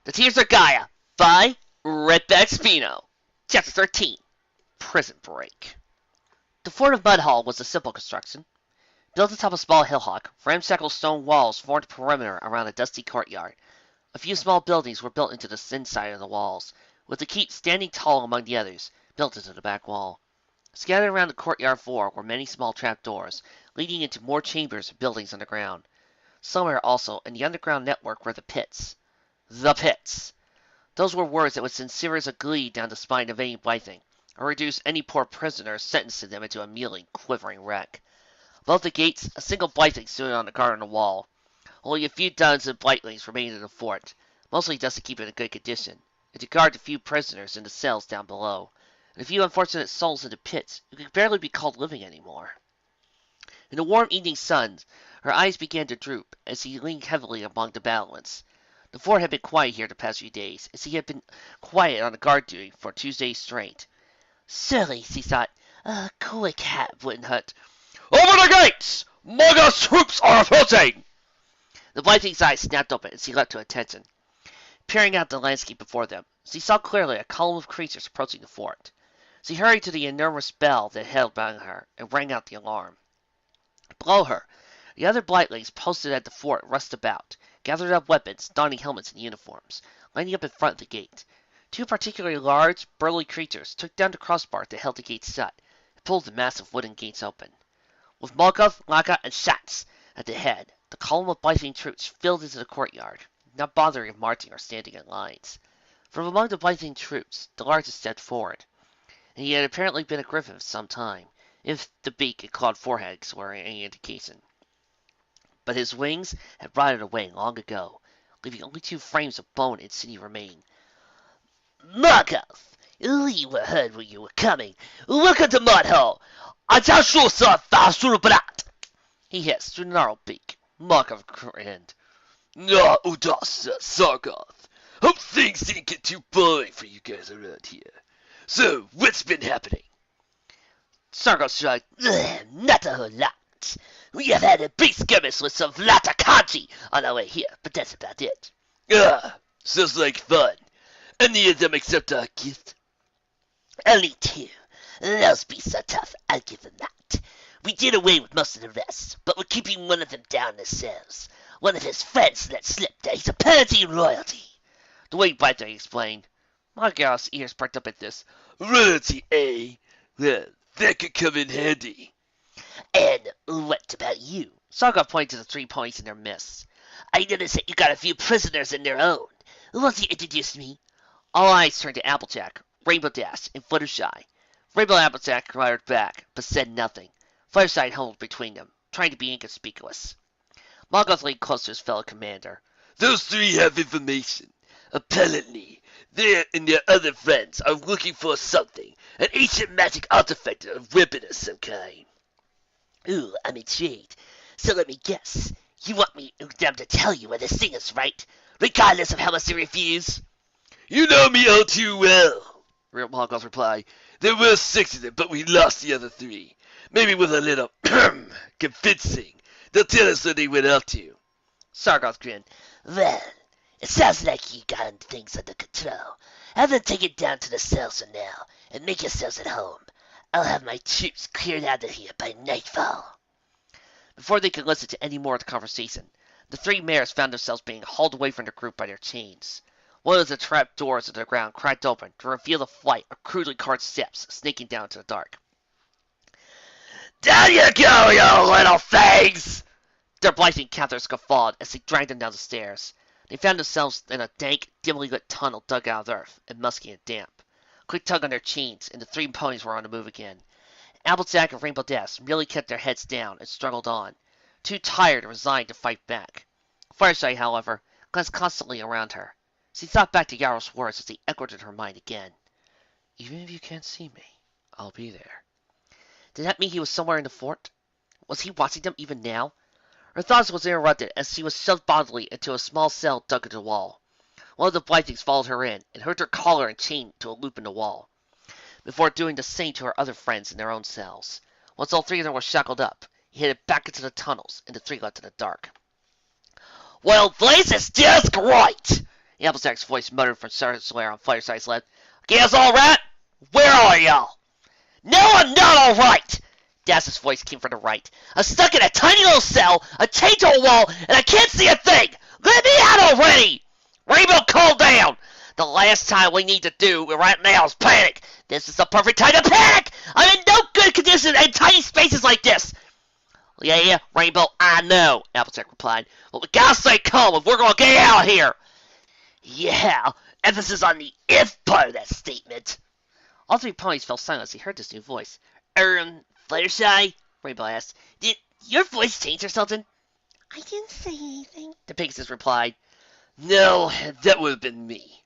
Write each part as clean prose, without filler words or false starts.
The Tears of Gaia by Redback Spino. Chapter 13. Prison Break. The fort of Mudhall was a simple construction. Built atop a small hilllock, ramshackle stone walls formed a perimeter around a dusty courtyard. A few small buildings were built into the inside of the walls, with the keep standing tall among the others, built into the back wall. Scattered around the courtyard floor were many small trapdoors, leading into more chambers and buildings underground. Somewhere also in the underground network were the pits. The pits! Those were words that would send shivers of glee down the spine of any Blything, or reduce any poor prisoner sentenced to them into a mealy, quivering wreck. Above the gates, a single Blything stood on the guard on the wall. Only a few dozens of Blythlings remained in the fort, mostly just to keep it in good condition, and to guard the few prisoners in the cells down below, and a few unfortunate souls in the pits who could barely be called living anymore. In the warm evening sun, her eyes began to droop as he leaned heavily among the battlements. The fort had been quiet here the past few days, as he had been quiet on guard duty for 2 days straight. Surely, she thought, a quick hat wouldn't hurt. "Over the gates! Maudgoth's troops are approaching!" The Blything's eyes snapped open as he leapt to attention. Peering out the landscape before them, she saw clearly a column of creatures approaching the fort. She hurried to the enormous bell that held behind her and rang out the alarm. Below her, the other Blythlings posted at the fort rushed about, gathered up weapons, donning helmets and uniforms, lining up in front of the gate. 2 particularly large, burly creatures took down the crossbar that held the gate shut, and pulled the massive wooden gates open. With Maudgoth, Laka, and Shatz at the head, the column of Blything troops filled into the courtyard, not bothering of marching or standing in lines. From among the Blything troops, the largest stepped forward, and he had apparently been a griffin for some time, if the beak and clawed foreheads were any indication. But his wings had rotted away long ago, leaving only 2 frames of bone and sinew remain. "Maudgoth, we were heard when you were coming. Welcome to Mudhall. I tell you, sir, brat," he hissed through the gnarled beak. Maudgoth grinned. "No, Udas, Sargoth. Hope things didn't get too boring for you guys around here. So, what's been happening?" Sargoth shrugged. "Not a whole lot. We have had a big skirmish with some Vlatakanji on our way here, but that's about it." Sounds like fun. Any of them accept our gift?" "Only 2. Those beasts are tough, I'll give them that. We did away with most of the rest, but we're keeping one of them down ourselves. One of his friends let slip that he's a Purdy royalty," the Winged Blything explained. Maudgoth's ears perked up at this. "Royalty, eh? Well, that could come in handy." "And what about you?" Sargoth pointed to the 3 ponies in their midst. "I noticed that you got a few prisoners in their own. Won't you introduce me?" All eyes turned to Applejack, Rainbow Dash, and Fluttershy. Rainbow Applejack glared back, but said nothing. Fluttershy held between them, trying to be inconspicuous. Maudgoth leaned close to his fellow commander. "Those 3 have information. Apparently, they and their other friends are looking for something, an ancient magic artifact or weapon of some kind." "Ooh, I'm intrigued. So let me guess. You want them to tell you where this thing is, right? Regardless of how much they refuse?" "You know me all too well," Maudgoth replied. "There were 6 of them, but we lost the other 3. Maybe with a little convincing, they'll tell us where they went out to." Sargoth grinned. "Well, it sounds like you got things under control. Have them take it down to the cells for now, and make yourselves at home. I'll have my troops cleared out of here by nightfall." Before they could listen to any more of the conversation, the 3 mares found themselves being hauled away from the group by their chains. One of the trap doors in the ground cracked open to reveal the flight of crudely carved steps snaking down into the dark. "Down you go, you little things!" Their Blything captors guffawed as they dragged them down the stairs. They found themselves in a dank, dimly lit tunnel dug out of earth and musky and damp. A quick tug on their chains, and the 3 ponies were on the move again. Applejack and Rainbow Dash merely kept their heads down and struggled on, too tired and resigned to fight back. Fluttershy, however, glanced constantly around her. She thought back to Yarrow's words as they echoed in her mind again. "Even if you can't see me, I'll be there." Did that mean he was somewhere in the fort? Was he watching them even now? Her thoughts was interrupted as she was shoved bodily into a small cell dug into the wall. One of the Blythings followed her in and hooked her collar and chain to a loop in the wall, before doing the same to her other friends in their own cells. Once all 3 of them were shackled up, he headed back into the tunnels, and the 3 left in the dark. "Well, this is just great!" Applejack's voice muttered from somewhere on Fireside's left. Guys all right? Where are y'all? No, I'm not all right! Das's voice came from the right. I'm stuck in a tiny little cell, a chained to a wall, and I can't see a thing! Let me out already! Rainbow, calm down! The last time we need to do right now is panic! This is the perfect time to panic! I'm in no good condition in tiny spaces like this! Yeah, Rainbow, I know, Applejack replied. Well, we gotta stay calm if we're gonna get out of here! Yeah, emphasis on the if part of that statement. All three ponies fell silent as he heard this new voice. Fluttershy? Rainbow asked. Did your voice change or something? I didn't say anything, the Pegasus replied. No, that would have been me.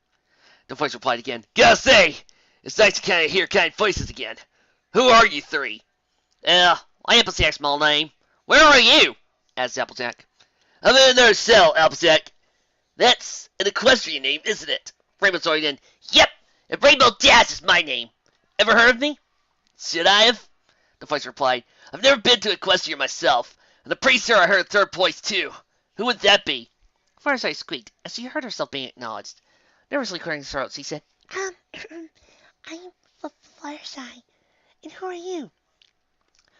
The voice replied again. Gotta say, it's nice to hear kind voices again. Who are you three? I Applejack's my name. Where are you? Asked Applejack. I'm in another cell, Applejack. That's an equestrian name, isn't it? Rainbow joined in. Yep, and Rainbow Dash is my name. Ever heard of me? Should I have? The voice replied. I've never been to Equestria myself, and I'm pretty sure I heard third place too. Who would that be? Fireside squeaked as she heard herself being acknowledged. Nervously clearing her throat, she said, I'm Fluttershy. And who are you?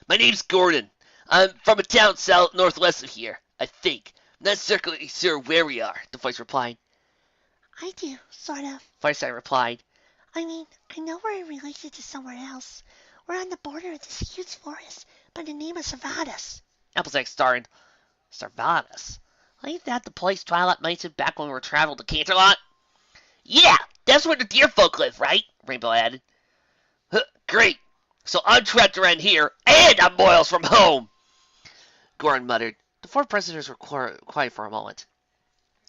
My name's Gordon. I'm from a town south northwest of here, I think. I'm not certainly sure where we are, the voice replied. I do, sort of. Fireside replied. I mean, I know we're in relation to somewhere else. We're on the border of this huge forest by the name of Servatus. Applejack started. Servatus? Ain't that the place Twilight mentioned back when we were traveling to Canterlot? Yeah, that's where the deer folk live, right? Rainbow added. Great. So I'm trapped around here, and I'm miles from home. Gordon muttered. The four prisoners were quiet for a moment.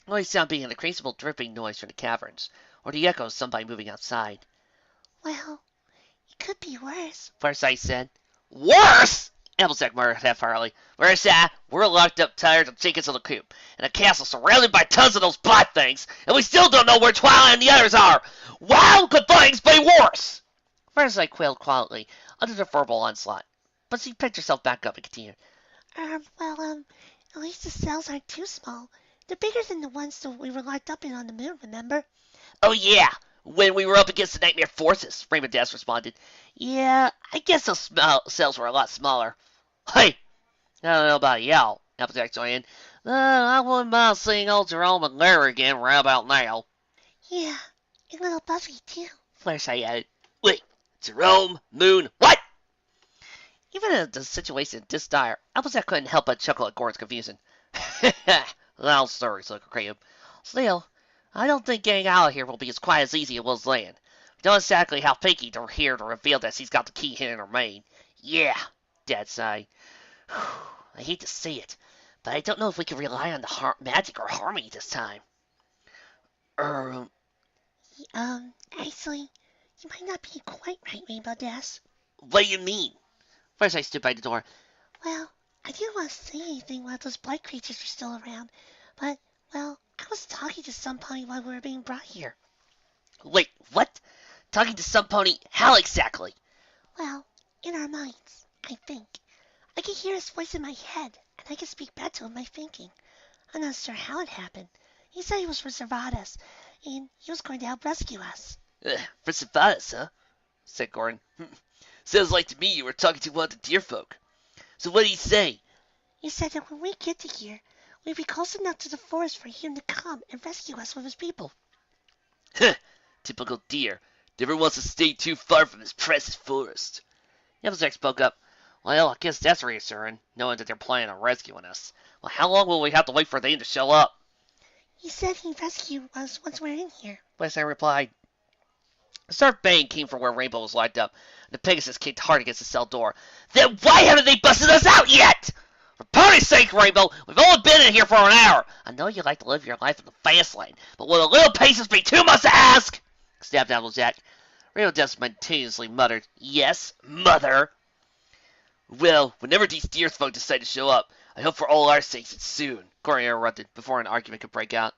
The only sound being an occasional dripping noise from the caverns, or the echo of somebody moving outside. Well, it could be worse, Fireside said. Worse? Applejack muttered half-heartedly. Where's that? We're locked up tired of chickens in the coop, in a castle surrounded by tons of those black things, and we still don't know where Twilight and the others are. Wow, could things be worse? Fireside quailed quietly under the verbal onslaught, but she picked herself back up and continued. At least the cells aren't too small. They're bigger than the ones that we were locked up in on the moon, remember? Oh, yeah, when we were up against the nightmare forces, Rainbow Dash responded. Yeah, I guess those cells were a lot smaller. Hey, I don't know about y'all, Applejack joined in. I wouldn't mind seeing old Jerome and Larry again right about now. Yeah, and little Buffy, too, Fluttershy added. Wait, Jerome, Moon, what? Even in the situation this dire, Applejack couldn't help but chuckle at Gordon's confusion. Well, sorry, so creative. Still, I don't think getting out of here will be as quite as easy as it was then. We don't exactly have Pinky here to reveal that she's got the key hidden in her mane. Yeah, Dad sighed. I hate to say it, but I don't know if we can rely on the magic or harmony this time. Actually, you might not be quite right, Rainbow Dash. What do you mean? First I stood by the door. Well, I didn't want to say anything while those blood creatures were still around, but, well, I was talking to some pony while we were being brought here. Wait, what? Talking to some pony? How exactly? Well, in our minds, I think. I could hear his voice in my head, and I could speak back to him by thinking. I'm not sure how it happened. He said he was from Servatus, and he was going to help rescue us. For Servatus, huh? Said Gordon. Sounds like to me you were talking to one of the deer folk. So what did he say? He said that when we get to here, we'd be close enough to the forest for him to come and rescue us with his people. Typical deer. Never wants to stay too far from his precious forest. Applejack spoke up. Well, I guess that's reassuring, knowing that they're planning on rescuing us. Well, how long will we have to wait for them to show up? He said he'd rescue us once we're in here. Westside replied. A sharp bang came from where Rainbow was locked up. The Pegasus kicked hard against the cell door. Then why haven't they busted us out yet? For pony's sake, Rainbow, we've only been in here for an hour. I know you like to live your life in the fast lane, but will a little patience be too much to ask? Snapped Applejack. Rainbow Dash continuously muttered, Yes, mother. Well, whenever these deer folk decide to show up, I hope for all our sakes it's soon, Gordon interrupted before an argument could break out.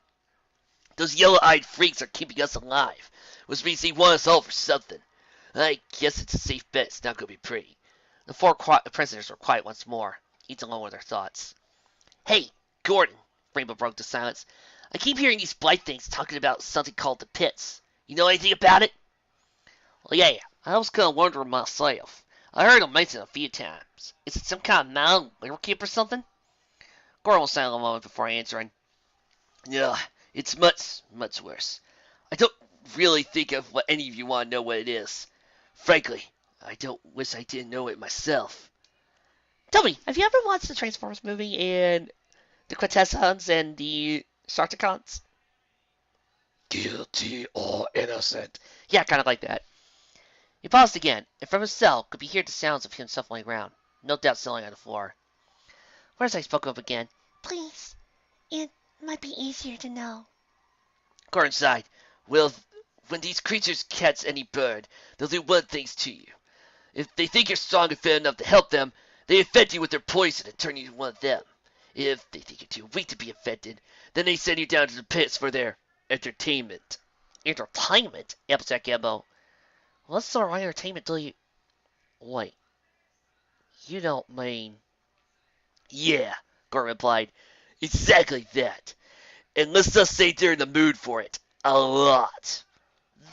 Those yellow-eyed freaks are keeping us alive, which means they want us all for something. I guess it's a safe bet it's not going to be pretty. The four prisoners were quiet once more, each alone with their thoughts. Hey, Gordon, Rainbow broke the silence. I keep hearing these blight things talking about something called the pits. You know anything about it? Well, yeah, I was kind of wondering myself. I heard him mention it a few times. Is it some kind of mountain liver keep or something? Gordon was silent a moment before answering. Yeah, it's much, much worse. I don't really think of what any of you want to know what it is. Frankly, I don't wish I didn't know it myself. Tell me, have you ever watched the Transformers movie and the Quintessons and the Sharkticons? Guilty or innocent? Yeah, kind of like that. He paused again, and from his cell could be heard the sounds of him shuffling around, no doubt settling on the floor. Whereas I spoke up again. Please, it might be easier to know. Gordon sighed. Well, when these creatures catch any bird, they'll do one thing to you. If they think you're strong and fit enough to help them, they infect you with their poison and turn you into one of them. If they think you're too weak to be infected, then they send you down to the pits for their entertainment. Entertainment? Applejack Gumbo. What sort of entertainment do you... Wait. You don't mean... Yeah, Gordon replied. Exactly that. And let's just say they're in the mood for it. A lot.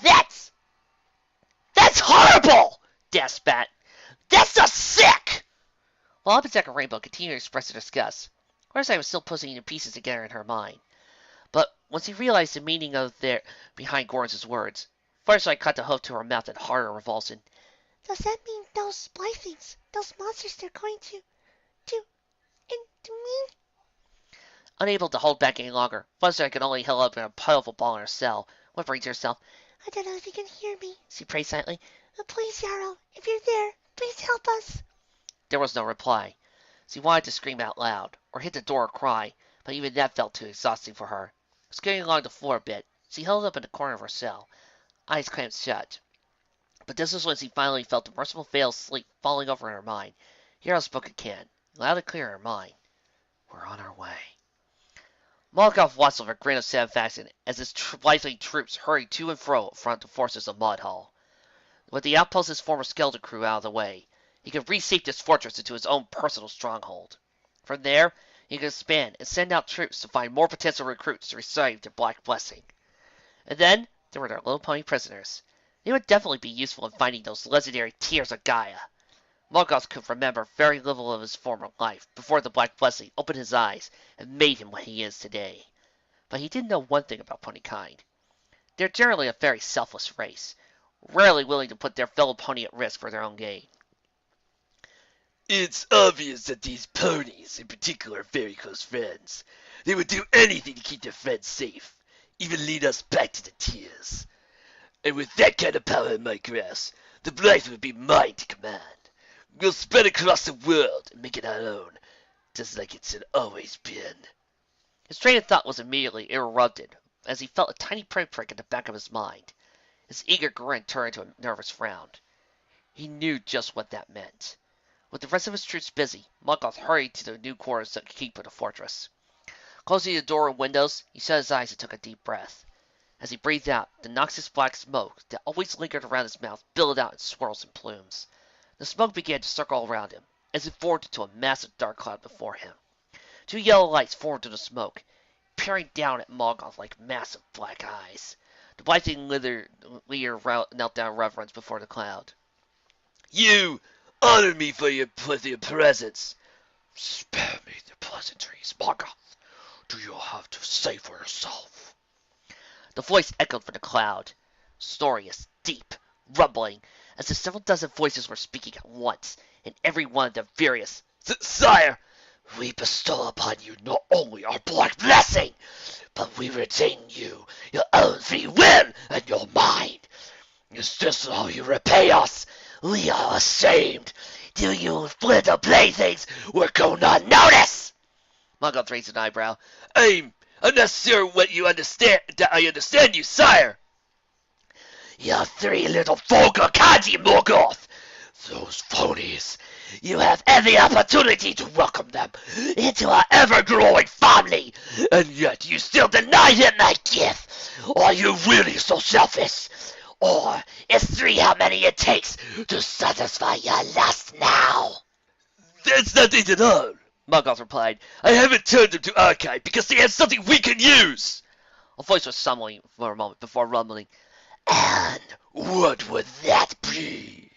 That's horrible! Gasped Bat. That's just sick! While Applejack and Rainbow continued to express their disgust, Horseye was still putting the pieces together in her mind. But once he realized the meaning of their behind Gordon's words, Firefly cut the hoof to her mouth in horror and revulsion. Does that mean those Blythings, those monsters, they're going to me? Unable to hold back any longer, Firefly could only held up in a powerful ball in her cell, whimpering to herself. I don't know if you can hear me, she prayed silently. Please, Yarrow, if you're there, please help us. There was no reply. She wanted to scream out loud, or hit the door or cry, but even that felt too exhausting for her. Scurrying along the floor a bit, she held up in the corner of her cell, eyes clamped shut. But this was when she finally felt the merciful veil of sleep falling over in her mind. Yarrow spoke again, loud and clear in her mind. We're on our way. Maudgoth watched with a grin of satisfaction as his Blythling troops hurried to and fro in front of the forces of Mudhall. With the outpost's former skeleton crew out of the way, he could reshape this fortress into his own personal stronghold. From there, he could expand and send out troops to find more potential recruits to receive their Black Blessing. And then, there were their little pony prisoners. They would definitely be useful in finding those legendary Tears of Gaia. Maudgoth could remember very little of his former life before the Black Blessing opened his eyes and made him what he is today. But he did know one thing about ponykind. They're generally a very selfless race, rarely willing to put their fellow pony at risk for their own gain. It's obvious that these ponies, in particular, are very close friends. They would do anything to keep their friends safe, even lead us back to the Tears. And with that kind of power in my grasp, the Blythe would be mine to command. We'll spread across the world and make it our own, just like it's always been. His train of thought was immediately interrupted, as he felt a tiny prick at the back of his mind. His eager grin turned into a nervous frown. He knew just what that meant. With the rest of his troops busy, Maudgoth hurried to the new quarters that could keep of the fortress. Closing the door and windows, he shut his eyes and took a deep breath. As he breathed out, the noxious black smoke that always lingered around his mouth billowed out in swirls and plumes. The smoke began to circle around him, as it formed into a massive dark cloud before him. Two yellow lights formed in the smoke, peering down at Maudgoth like massive black eyes. The Blything leader knelt down in reverence before the cloud. You honor me for your presence. Spare me the pleasantries, Maudgoth. Do you have to say for yourself? The voice echoed from the cloud, sonorous, deep, rumbling, as if several dozen voices were speaking at once, and every one of them furious. Sire, we bestow upon you not only our Black Blessing, but we retain you, your own free will, and your mind. Is this how you repay us? We are ashamed. Do you little playthings will go unnoticed? Maudgoth raised an eyebrow. I'm not sure what you understand. That I understand you, sire. You three little vulgar candy, Maudgoth. Those ponies. You have every opportunity to welcome them into our ever-growing family, and yet you still deny him that gift. Are you really so selfish? Or is 3 how many it takes to satisfy your lust now? That's not it at all, Maudgoth replied. I haven't turned them to archive because they have something we can use. A voice was stumbling for a moment before rumbling. And what would that be?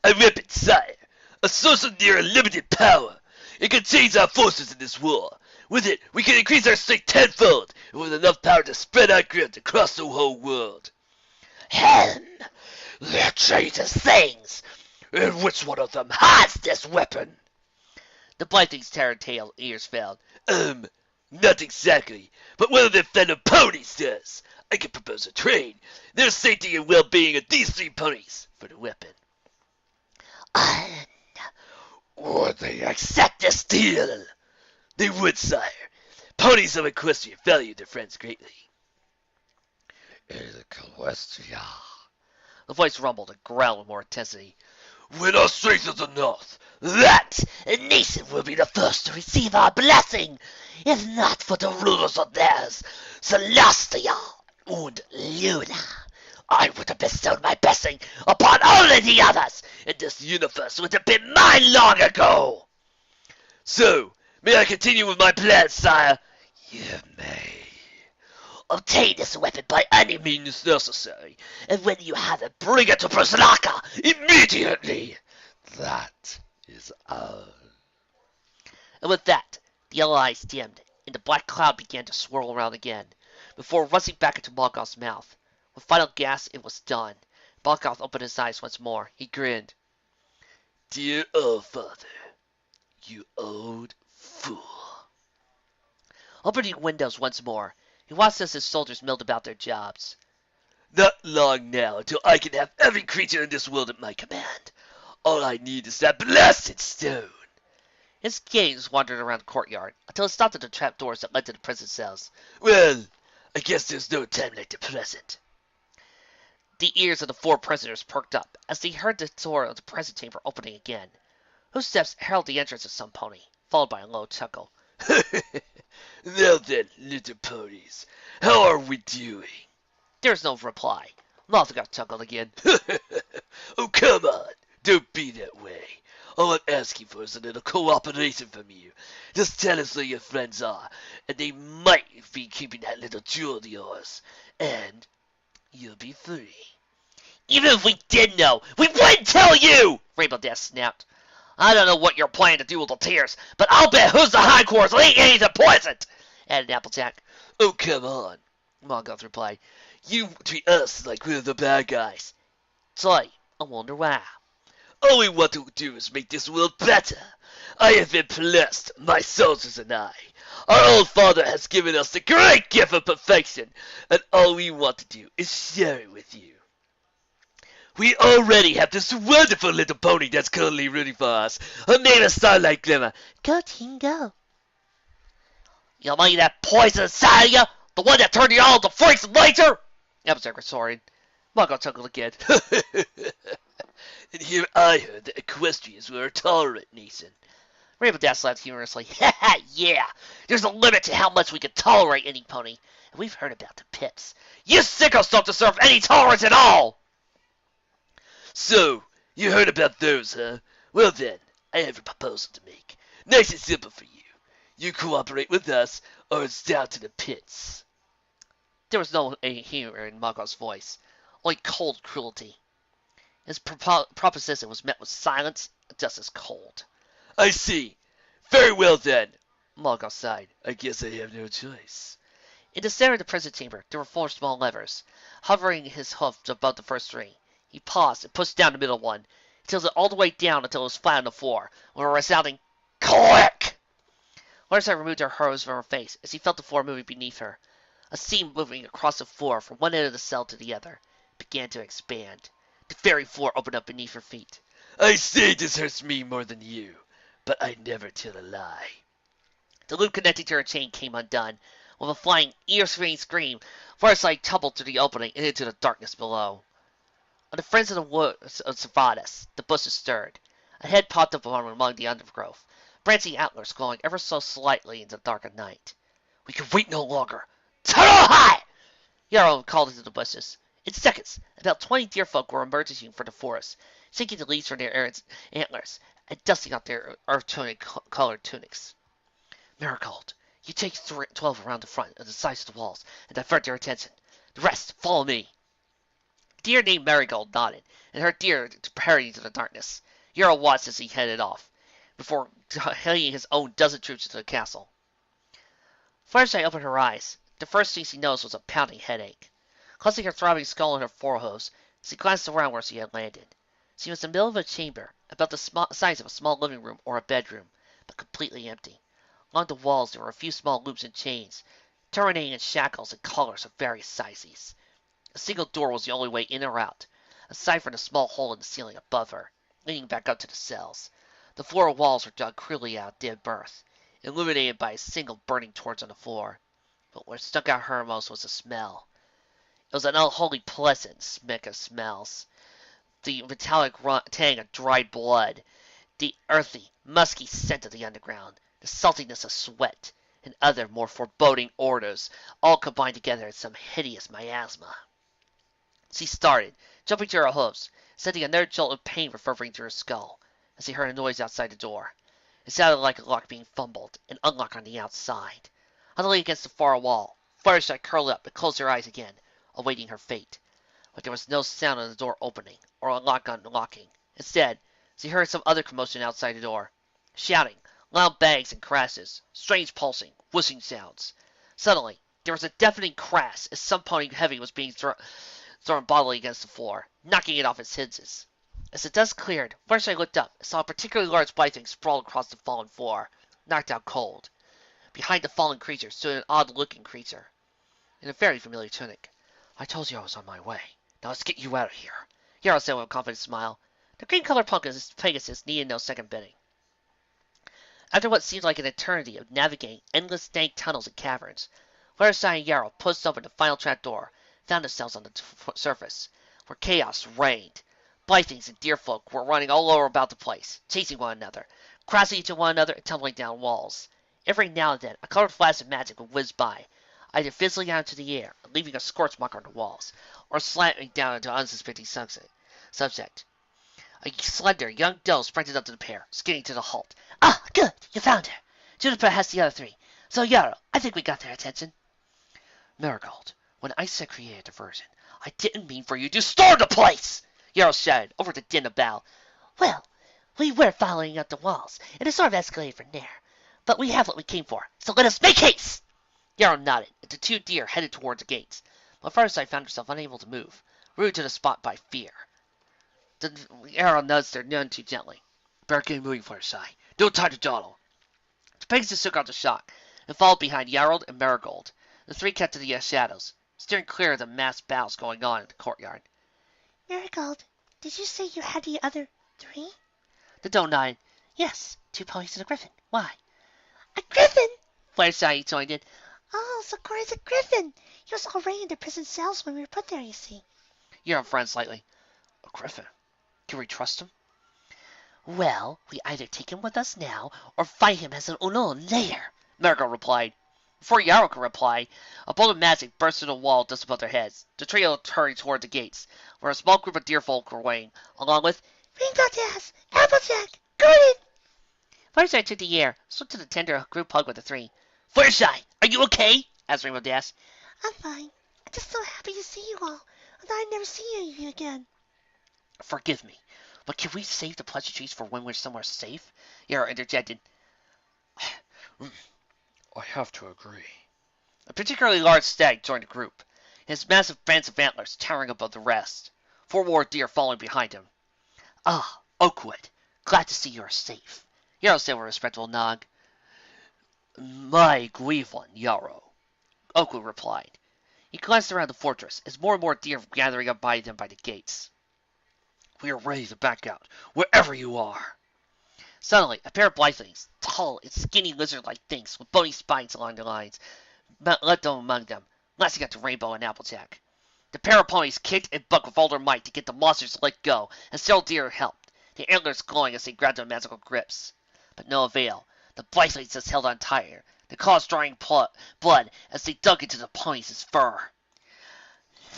A weapon, sire. A source of near unlimited power. It contains our forces in this war. With it, we can increase our strength tenfold, and with enough power to spread our grip across the whole world. Helm! That changes things! And which one of them has this weapon? The blind thing's tail ears failed. Not exactly, but one of the venom ponies does. I can propose a trade. Their safety and well-being of these 3 ponies for the weapon. And would they accept this deal? They would, sire. Ponies of Equestria value their friends greatly. Equestria. The voice rumbled and growled with more intensity. When our strength is enough, that nation will be the first to receive our blessing, if not for the rulers of theirs, Celestia and Luna. I would have bestowed my blessing upon only the others, and this universe would have been mine long ago. So, may I continue with my plan, sire? You may. Obtain this weapon by any means necessary, and when you have it, bring it to Praslaka immediately. That is all. And with that, the yellow eyes dimmed, and the black cloud began to swirl around again, before rushing back into Maudgoth's mouth. With final gasp, it was done. Maudgoth opened his eyes once more. He grinned. Dear All-Father, you old fool. Opening windows once more, he watched as his soldiers milled about their jobs. Not long now until I can have every creature in this world at my command. All I need is that blasted stone. His gaze wandered around the courtyard until it stopped at the trapdoors that led to the prison cells. Well, I guess there's no time like the present. The ears of the 4 prisoners perked up as they heard the door of the prison chamber opening again. Whose steps heralded the entrance of some pony, followed by a low chuckle. Now then, little ponies, how are we doing? There was no reply. Maudgoth chuckled again. Oh, come on, don't be that way. All I'm asking for is a little cooperation from you. Just tell us where your friends are, and they might be keeping that little jewel of yours. And you'll be free. Even if we did know, we wouldn't tell you! Rainbow Dash snapped. I don't know what you're planning to do with the tears, but I'll bet who's the hindquarters ain't anything poisoned! Added Applejack. Oh, come on, Maudgoth replied. You treat us like we're the bad guys. Sorry, I wonder why. All we want to do is make this world better. I have been blessed, my soldiers and I. Our old father has given us the great gift of perfection, and all we want to do is share it with you. We already have this wonderful little pony that's currently rooting for us. Her name is Starlight Glimmer. Go, team, go. You mean that poison Salia? The one that turned you all into freaks and later? Applejack retorted. Maudgoth chuckled again. And here I heard that Equestrians were a tolerant nation. Rainbow Dash laughed humorously. Yeah, there's a limit to how much we can tolerate any pony, and we've heard about the pips. You sickos don't deserve any tolerance at all! So, you heard about those, huh? Well then, I have a proposal to make. Nice and simple for you. You cooperate with us, or it's down to the pits. There was no humor in Maudgoth's voice, only cold cruelty. His proposition was met with silence, just as cold. I see. Very well then. Maudgoth sighed. I guess I have no choice. In the center of the prison chamber, there were 4 small levers, hovering his hoofs above the first 3. He paused and pushed down the middle one. He tilted it all the way down until it was flat on the floor, with a resounding click. Larsa removed her hose from her face as he felt the floor moving beneath her. A seam moving across the floor from one end of the cell to the other began to expand. The very floor opened up beneath her feet. I say this hurts me more than you, but I never tell a lie. The loop connecting to her chain came undone. With a flying, ear-splitting scream, Firelight tumbled through the opening and into the darkness below. On the fringe of the woods of Servatus, the bushes stirred. A head popped up among the undergrowth, branching antlers glowing ever so slightly in the darkened night. We can wait no longer. Tarohai! Yarrow called into the bushes. In seconds, about 20 deerfolk were emerging from the forest, shaking the leaves from their antlers and dusting off their earth-tone-colored tunics. Marigold, You take 12 around the front and the sides of the walls and divert their attention. The rest, follow me. Deer named Marigold nodded, and her deer hurried into the darkness. Yarrow watched as he headed off, before heading his own dozen troops into the castle. Fluttershy opened her eyes. The first thing she noticed was a pounding headache. Clutching her throbbing skull in her forehoofs, she glanced around where she had landed. She was in the middle of a chamber, about the size of a small living room or a bedroom, but completely empty. Along the walls there were a few small loops and chains, terminating in shackles and collars of various sizes. A single door was the only way in or out, aside from the small hole in the ceiling above her, leading back up to the cells. The floor walls were dug crudely out of dead earth, illuminated by a single burning torch on the floor. But what stuck out her most was the smell. It was an unholy pleasant smack of smells. The metallic tang of dried blood, the earthy, musky scent of the underground, the saltiness of sweat, and other more foreboding odors, all combined together in some hideous miasma. She started, jumping to her hoofs, sending another jolt of pain reverberating through her skull, as she heard a noise outside the door. It sounded like a lock being fumbled and unlocked on the outside. Huddling against the far wall, Fluttershy curled up and closed her eyes again, awaiting her fate. But there was no sound of the door opening, or a lock unlocking. Instead, she heard some other commotion outside the door. Shouting, loud bangs and crashes, strange pulsing, whooshing sounds. Suddenly, there was a deafening crash as some pony heavy was being thrown bodily against the floor, knocking it off its hinges. As the dust cleared, Fluttershy looked up and saw a particularly large blything sprawled across the fallen floor, knocked out cold. Behind the fallen creature stood an odd-looking creature, in a very familiar tunic. I told you I was on my way. Now let's get you out of here, Yarrow said with a confident smile. The green-colored Pegasus needed no second bidding. After what seemed like an eternity of navigating endless dank tunnels and caverns, Fluttershy and Yarrow pushed open the final trapdoor, found themselves on the surface, where chaos reigned. Blythings and deerfolk were running all over about the place, chasing one another, crashing into one another and tumbling down walls. Every now and then, a colored flash of magic would whiz by, either fizzling out into the air and leaving a scorch mark on the walls, or slamming down into an unsuspecting subject. A slender young doe sprinted up to the pair, skidding to the halt. Ah, good, you found her. Juniper has the other three. So, Yarrow, I think we got their attention. Marigold, when I said create a diversion, I didn't mean for you to storm the place! Yarrow shouted over the din of battle. Well, we were following up the walls, and it sort of escalated from there. But we have what we came for, so let us make haste! Yarrow nodded, and the two deer headed towards the gates. But Fluttershy found herself unable to move, rooted to the spot by fear. Yarrow nudged her none too gently. Better get moving, Fluttershy. No time to dawdle. The Pegasus took out the shock, and followed behind Yarrow and Marigold. The three kept to the shadows, steering clear of the massed battles going on in the courtyard. Marigold, did you say you had the other three? The doe nodded. Yes, 2 ponies and a griffin. Why? A griffin? Fluttershy joined in. Oh, so Cory's a griffin. He was already in the prison cells when we were put there, you see. Yarrow frowned slightly. A griffin? Can we trust him? Well, we either take him with us now, or fight him as an unknown later, Marigold replied. Before Yarrow could reply, a bolt of magic burst through the wall just above their heads. The trio hurried toward the gates, where a small group of deerfolk were waiting, along with Rainbow Dash, Applejack, Gordon! Fluttershy took the air, slipped to the tender group hug with the three. Fluttershy, are you okay? Asked Rainbow Dash. I'm fine. I'm just so happy to see you all. I thought I'd never see you again. Forgive me, but can we save the pleasantries for when we're somewhere safe? Yarrow interjected. I have to agree. A particularly large stag joined the group, his massive bands of antlers towering above the rest, 4 more deer following behind him. Ah, Oakwood, glad to see you are safe, Yarrow said with a respectful nod. My grieve one, Yarrow, Oakwood replied. He glanced around the fortress as more and more deer were gathering up by them by the gates. We are ready to back out, wherever you are. Suddenly, a pair of blythlings, tall and skinny lizard-like things with bony spines along their lines, leapt among them, lasting out to Rainbow and Applejack. The pair of ponies kicked and bucked with all their might to get the monsters to let go, and several deer helped, their antlers glowing as they grabbed their magical grips. But no avail. The blythlings just held on tighter, their claws drawing blood as they dug into the ponies' fur.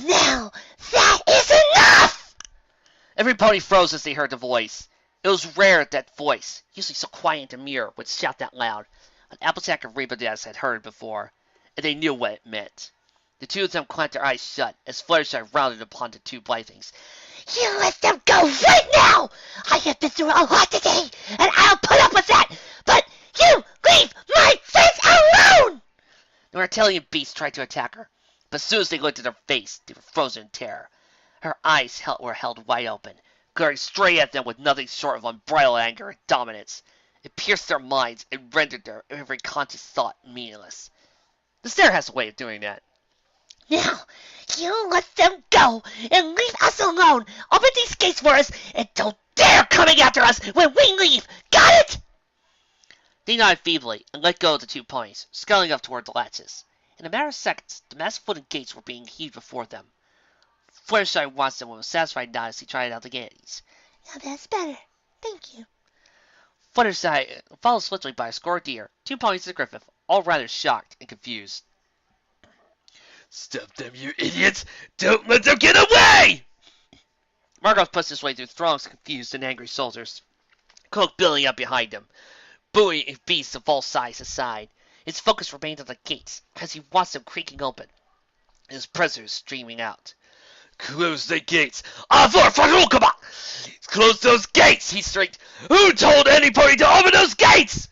Now, that is enough! Every pony froze as they heard the voice. It was rare that voice, usually so quiet and demure, would shout that loud. An Applejack and Rainbow Dash had heard before, and they knew what it meant. The two of them clamped their eyes shut as Fluttershy rounded upon the two Blythlings. You let them go right now! I have been through a lot today, and I'll put up with that! But you leave my friends alone! The reptilian beast tried to attack her, but as soon as they looked at her face, they were frozen in terror. Her eyes were held wide open, glaring straight at them with nothing short of unbridled anger and dominance. It pierced their minds and rendered their every conscious thought meaningless. The stare has a way of doing that. Now, you let them go and leave us alone. Open these gates for us and don't dare coming after us when we leave. Got it? They nodded feebly and let go of the two ponies, scuttling up toward the latches. In a matter of seconds, the massive wooden gates were being heaved before them. Fluttershy watched them with a satisfied nod as he tried out the gates. Now that's better. Thank you. Fluttershy, followed swiftly by a score of deer, two ponies and a griffin, all rather shocked and confused. Stop them, you idiots! Don't let them get away! Maudgoth pushed his way through throngs of confused and angry soldiers, Cloak billowing up behind him, buoying beasts of all sizes aside. His focus remained on the gates as he watched them creaking open, his prisoners streaming out. Close the gates! Avor Farukaba! Close those gates! He shrieked. Who told anybody to open those gates?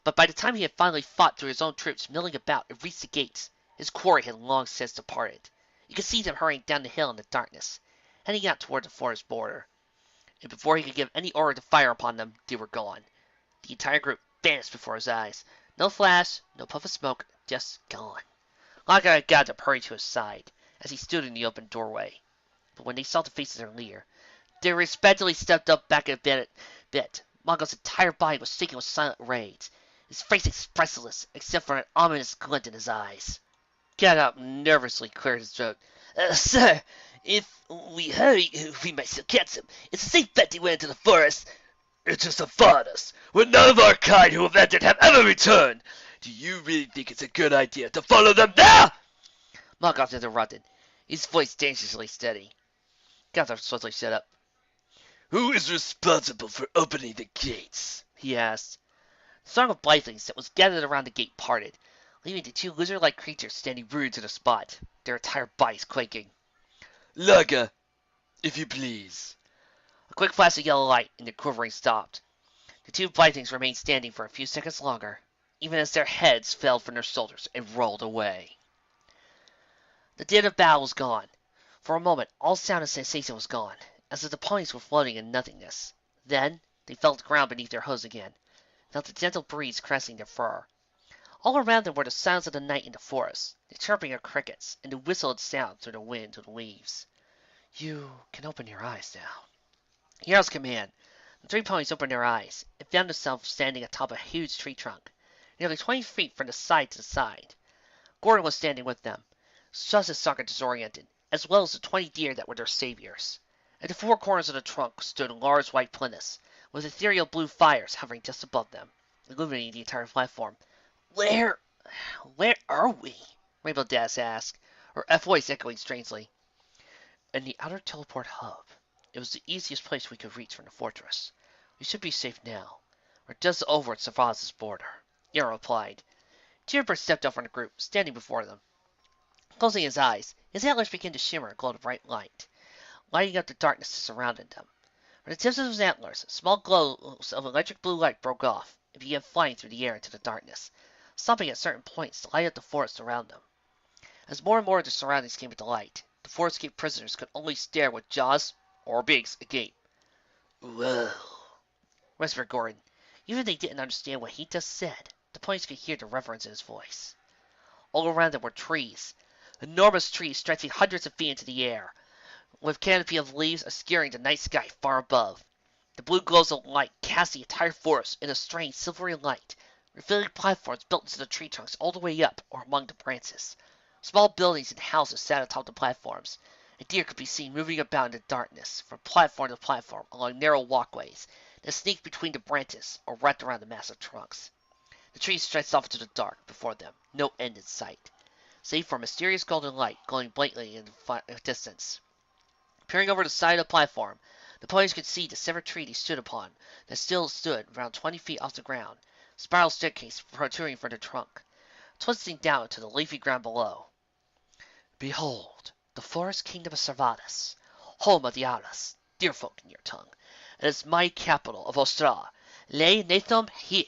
But by the time he had finally fought through his own troops milling about and reached the gates, his quarry had long since departed. You could see them hurrying down the hill in the darkness, heading out toward the forest border. And before he could give any order to fire upon them, they were gone. The entire group vanished before his eyes. No flash, no puff of smoke, just gone. Lockhart got up, hurried to his side, as he stood in the open doorway. But when they saw the faces of their leader, they respectfully stepped up back a bit. Maudgoth's entire body was shaking with silent rage, his face expressionless, except for an ominous glint in his eyes. Got up nervously, cleared his throat. Sir, if we hurry, we might still catch him. It's a safe bet he went into the forest. It's just the farthest, when none of our kind who have entered have ever returned. Do you really think it's a good idea to follow them there? Maudgoth interrupted, his voice dangerously steady. Gotham swiftly shut up. Who is responsible for opening the gates? He asked. The throng of Blythlings that was gathered around the gate parted, leaving the two lizard-like creatures standing rooted to the spot, their entire bodies quaking. Laga, if you please. A quick flash of yellow light, and the quivering stopped. The two Blythlings remained standing for a few seconds longer, even as their heads fell from their shoulders and rolled away. The din of battle was gone. For a moment, all sound and sensation was gone, as if the ponies were floating in nothingness. Then, they felt the ground beneath their hooves again, felt the gentle breeze caressing their fur. All around them were the sounds of the night in the forest, the chirping of crickets, and the whistled sound through the wind to the leaves. You can open your eyes now. Yarrow's command. The three ponies opened their eyes, and found themselves standing atop a huge tree trunk, nearly 20 feet from the side to the side. Gordon was standing with them, just as Sokka disoriented, as well as the 20 deer that were their saviors. At the four corners of the trunk stood large white plinths, with ethereal blue fires hovering just above them, illuminating the entire platform. Where are we? Rainbow Dash asked, her voice echoing strangely. In the outer teleport hub. It was the easiest place we could reach from the fortress. We should be safe now. We're just over at Savaz's border, Yarrow replied. Tierber stepped up from the group, standing before them. Closing his eyes, his antlers began to shimmer and glow in bright light, lighting up the darkness that surrounded them. From the tips of his antlers, small glows of electric blue light broke off and began flying through the air into the darkness, stopping at certain points to light up the forest around them. As more and more of the surroundings came into light, the forest gate prisoners could only stare with jaws or beaks agape. Whoa, whispered Gordon. Even if they didn't understand what he just said, the ponies could hear the reverence in his voice. All around them were trees, enormous trees stretching hundreds of feet into the air, with canopy of leaves obscuring the night sky far above. The blue glows of light cast the entire forest in a strange silvery light, revealing platforms built into the tree trunks all the way up or among the branches. Small buildings and houses sat atop the platforms, and deer could be seen moving about in the darkness from platform to platform along narrow walkways that sneaked between the branches or wrapped around the massive trunks. The trees stretched off into the dark before them, no end in sight, save for a mysterious golden light glowing blatantly in the distance. Peering over the side of the platform, the ponies could see the severed tree they stood upon that still stood around 20 feet off the ground, spiral staircase protruding from the trunk, twisting down to the leafy ground below. Behold, the forest kingdom of Servatus, home of the Auras, deer folk in your tongue, and its mighty capital of Ostra, lay Nathum here.